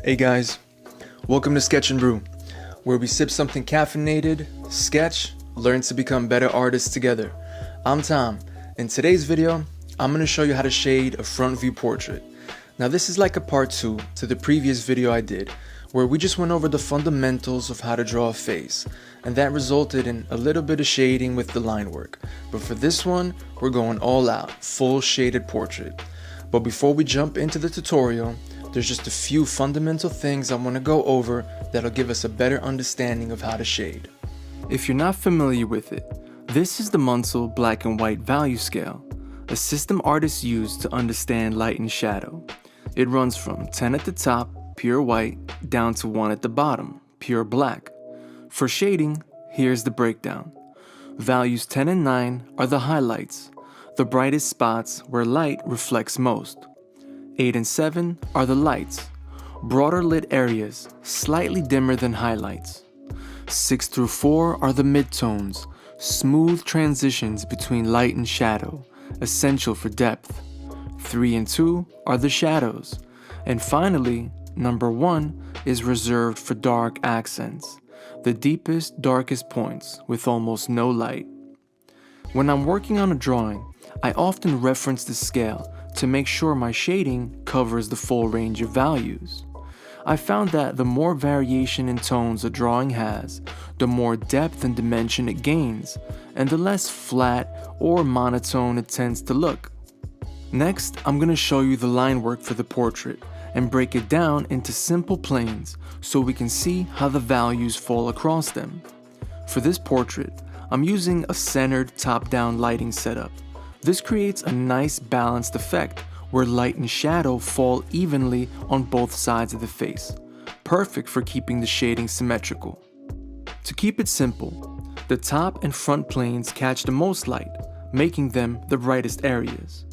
Hey guys, welcome to Sketch and Brew, where we sip something caffeinated, sketch, learn to become better artists together. I'm Tom. In today's video, I'm going to show you how to shade a front view portrait. Now this is like a part 2 to the previous video I did, where we just went over the fundamentals of how to draw a face, and that resulted in a little bit of shading with the line work. But for this one, we're going all out, full shaded portrait. But before we jump into the tutorial, there's just a few fundamental things I want to go over that'll give us a better understanding of how to shade. If you're not familiar with it, this is the Munsell black and white value scale, a system artists use to understand light and shadow. It runs from 10 at the top, pure white, down to 1 at the bottom, pure black. For shading, here's the breakdown. Values 10 and 9 are the highlights, the brightest spots where light reflects most. 8 and 7 are the lights, broader lit areas, slightly dimmer than highlights. 6 through 4 are the midtones, smooth transitions between light and shadow, essential for depth. 3 and 2 are the shadows. And finally, number 1 is reserved for dark accents, the deepest, darkest points with almost no light. When I'm working on a drawing, I often reference the scale to make sure my shading covers the full range of values. I found that the more variation in tones a drawing has, the more depth and dimension it gains, and the less flat or monotone it tends to look. Next, I'm going to show you the line work for the portrait and break it down into simple planes so we can see how the values fall across them. For this portrait, I'm using a centered top-down lighting setup. This creates a nice balanced effect where light and shadow fall evenly on both sides of the face, perfect for keeping the shading symmetrical. To keep it simple, the top and front planes catch the most light, making them the brightest areas.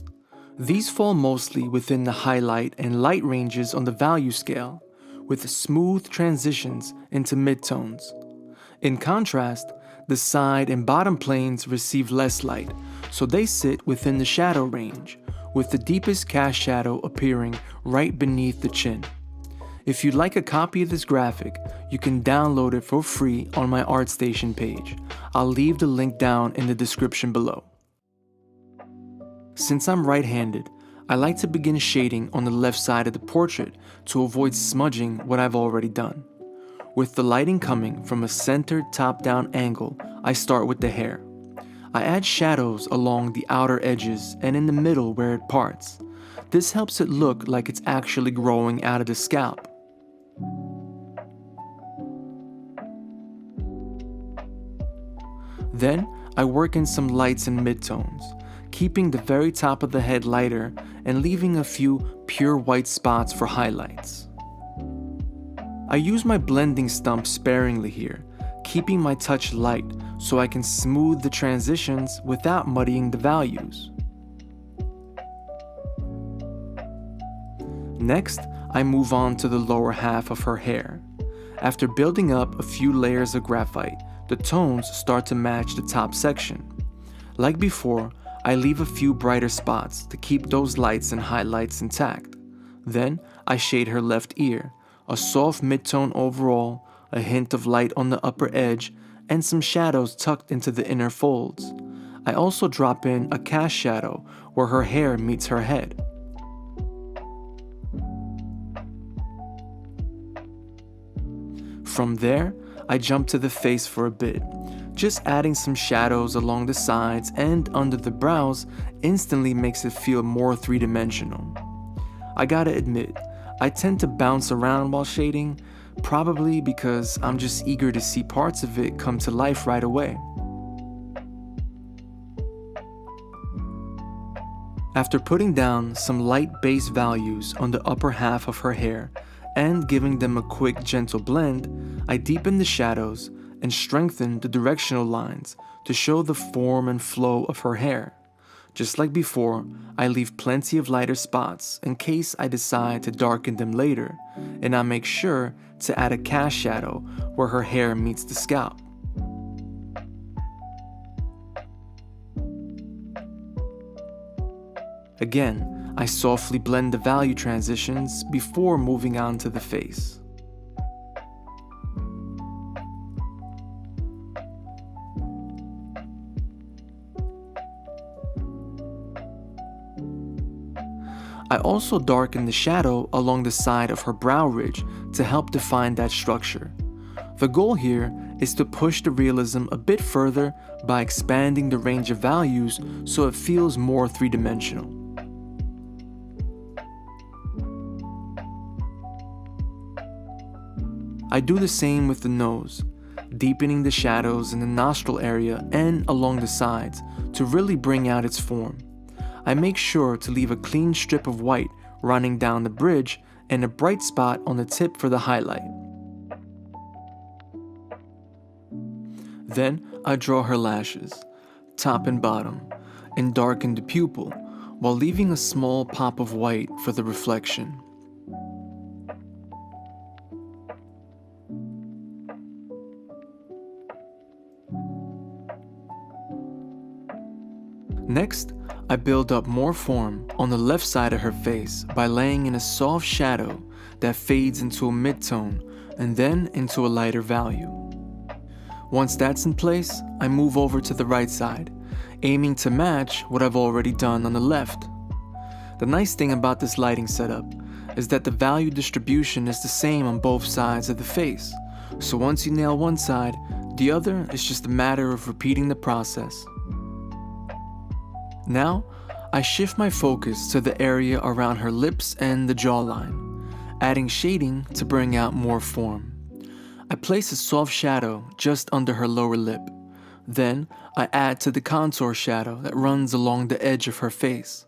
These fall mostly within the highlight and light ranges on the value scale, with smooth transitions into midtones. In contrast, the side and bottom planes receive less light, so they sit within the shadow range, with the deepest cast shadow appearing right beneath the chin. If you'd like a copy of this graphic, you can download it for free on my ArtStation page. I'll leave the link down in the description below. Since I'm right-handed, I like to begin shading on the left side of the portrait to avoid smudging what I've already done. With the lighting coming from a centered top-down angle, I start with the hair. I add shadows along the outer edges and in the middle where it parts. This helps it look like it's actually growing out of the scalp. Then, I work in some lights and midtones, keeping the very top of the head lighter and leaving a few pure white spots for highlights. I use my blending stump sparingly here, keeping my touch light so I can smooth the transitions without muddying the values. Next, I move on to the lower half of her hair. After building up a few layers of graphite, the tones start to match the top section. Like before, I leave a few brighter spots to keep those lights and highlights intact. Then, I shade her left ear, a soft mid-tone overall, a hint of light on the upper edge, and some shadows tucked into the inner folds. I also drop in a cast shadow where her hair meets her head. From there, I jump to the face for a bit. Just adding some shadows along the sides and under the brows instantly makes it feel more three-dimensional. I gotta admit, I tend to bounce around while shading, probably because I'm just eager to see parts of it come to life right away. After putting down some light base values on the upper half of her hair and giving them a quick gentle blend, I deepen the shadows and strengthen the directional lines to show the form and flow of her hair. Just like before, I leave plenty of lighter spots in case I decide to darken them later, and I make sure to add a cast shadow where her hair meets the scalp. Again, I softly blend the value transitions before moving on to the face. I also darken the shadow along the side of her brow ridge to help define that structure. The goal here is to push the realism a bit further by expanding the range of values so it feels more three-dimensional. I do the same with the nose, deepening the shadows in the nostril area and along the sides to really bring out its form. I make sure to leave a clean strip of white running down the bridge and a bright spot on the tip for the highlight. Then I draw her lashes, top and bottom, and darken the pupil while leaving a small pop of white for the reflection. Next, I build up more form on the left side of her face by laying in a soft shadow that fades into a mid-tone and then into a lighter value. Once that's in place, I move over to the right side, aiming to match what I've already done on the left. The nice thing about this lighting setup is that the value distribution is the same on both sides of the face, so once you nail one side, the other is just a matter of repeating the process. Now, I shift my focus to the area around her lips and the jawline, adding shading to bring out more form. I place a soft shadow just under her lower lip. Then, I add to the contour shadow that runs along the edge of her face.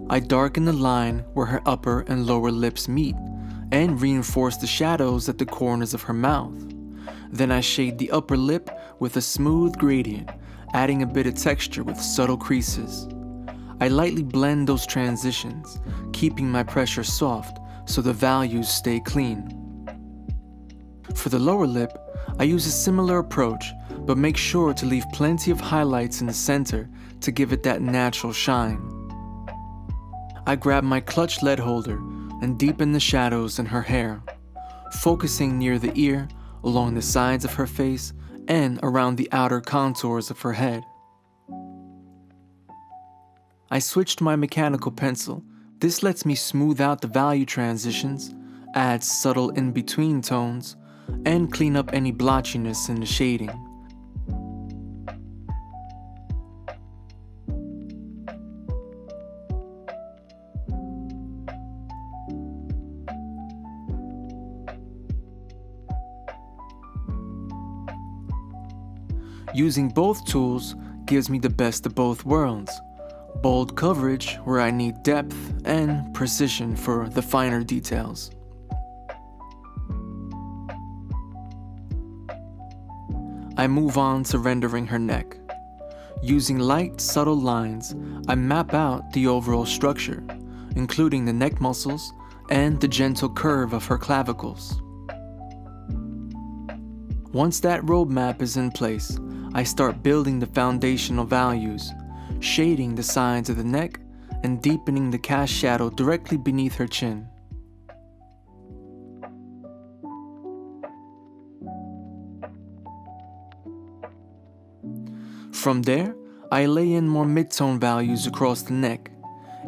I darken the line where her upper and lower lips meet, and reinforce the shadows at the corners of her mouth. Then I shade the upper lip with a smooth gradient, adding a bit of texture with subtle creases. I lightly blend those transitions, keeping my pressure soft so the values stay clean. For the lower lip, I use a similar approach, but make sure to leave plenty of highlights in the center to give it that natural shine. I grab my clutch lead holder and deepen the shadows in her hair, focusing near the ear, along the sides of her face, and around the outer contours of her head. I switched to my mechanical pencil. This lets me smooth out the value transitions, add subtle in-between tones, and clean up any blotchiness in the shading. Using both tools gives me the best of both worlds. Bold coverage where I need depth and precision for the finer details. I move on to rendering her neck. Using light, subtle lines, I map out the overall structure, including the neck muscles and the gentle curve of her clavicles. Once that roadmap is in place, I start building the foundational values, shading the sides of the neck and deepening the cast shadow directly beneath her chin. From there, I lay in more mid-tone values across the neck,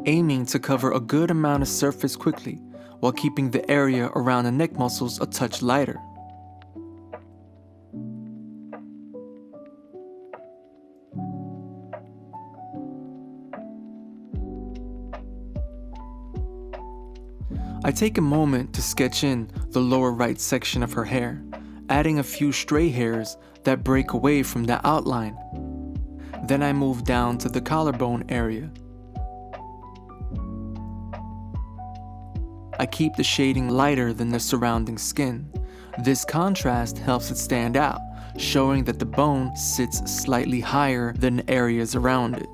aiming to cover a good amount of surface quickly while keeping the area around the neck muscles a touch lighter. I take a moment to sketch in the lower right section of her hair, adding a few stray hairs that break away from the outline. Then I move down to the collarbone area. I keep the shading lighter than the surrounding skin. This contrast helps it stand out, showing that the bone sits slightly higher than areas around it.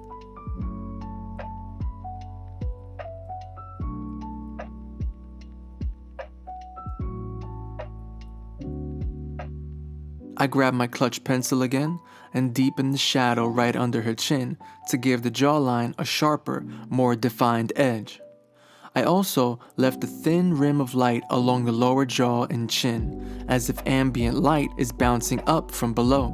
I grab my clutch pencil again and deepen the shadow right under her chin to give the jawline a sharper, more defined edge. I also left a thin rim of light along the lower jaw and chin, as if ambient light is bouncing up from below.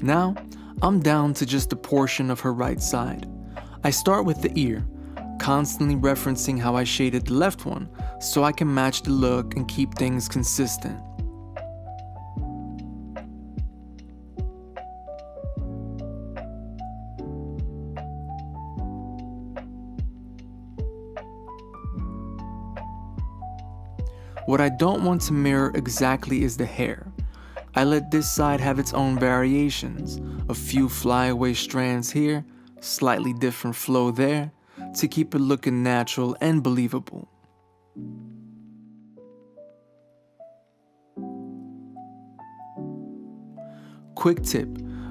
Now, I'm down to just a portion of her right side. I start with the ear, constantly referencing how I shaded the left one so I can match the look and keep things consistent. What I don't want to mirror exactly is the hair. I let this side have its own variations, a few flyaway strands here, slightly different flow there, to keep it looking natural and believable. Quick tip,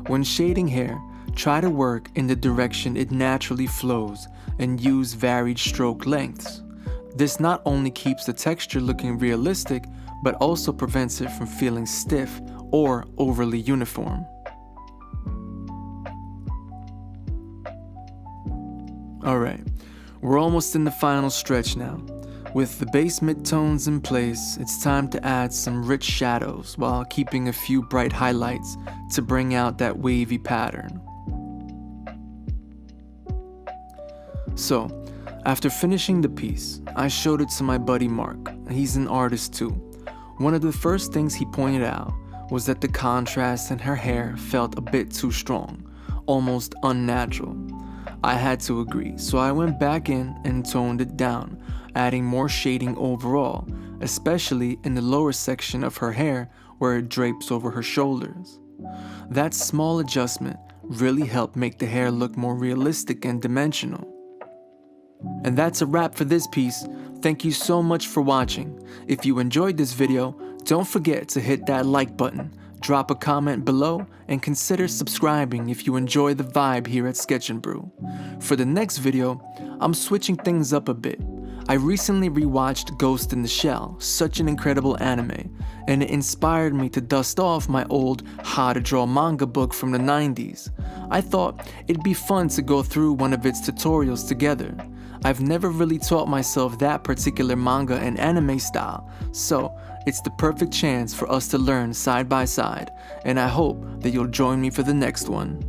when shading hair, try to work in the direction it naturally flows and use varied stroke lengths. This not only keeps the texture looking realistic, but also prevents it from feeling stiff or overly uniform. Alright, we're almost in the final stretch now. With the base midtones in place, it's time to add some rich shadows while keeping a few bright highlights to bring out that wavy pattern. So, after finishing the piece, I showed it to my buddy Mark. He's an artist too. One of the first things he pointed out was that the contrast in her hair felt a bit too strong, almost unnatural. I had to agree, so I went back in and toned it down, adding more shading overall, especially in the lower section of her hair where it drapes over her shoulders. That small adjustment really helped make the hair look more realistic and dimensional. And that's a wrap for this piece. Thank you so much for watching. If you enjoyed this video, don't forget to hit that like button, drop a comment below, and consider subscribing if you enjoy the vibe here at Sketch and Brew. For the next video, I'm switching things up a bit. I recently rewatched Ghost in the Shell, such an incredible anime, and it inspired me to dust off my old How to Draw manga book from the 90s. I thought it'd be fun to go through one of its tutorials together. I've never really taught myself that particular manga and anime style, so it's the perfect chance for us to learn side by side, and I hope that you'll join me for the next one.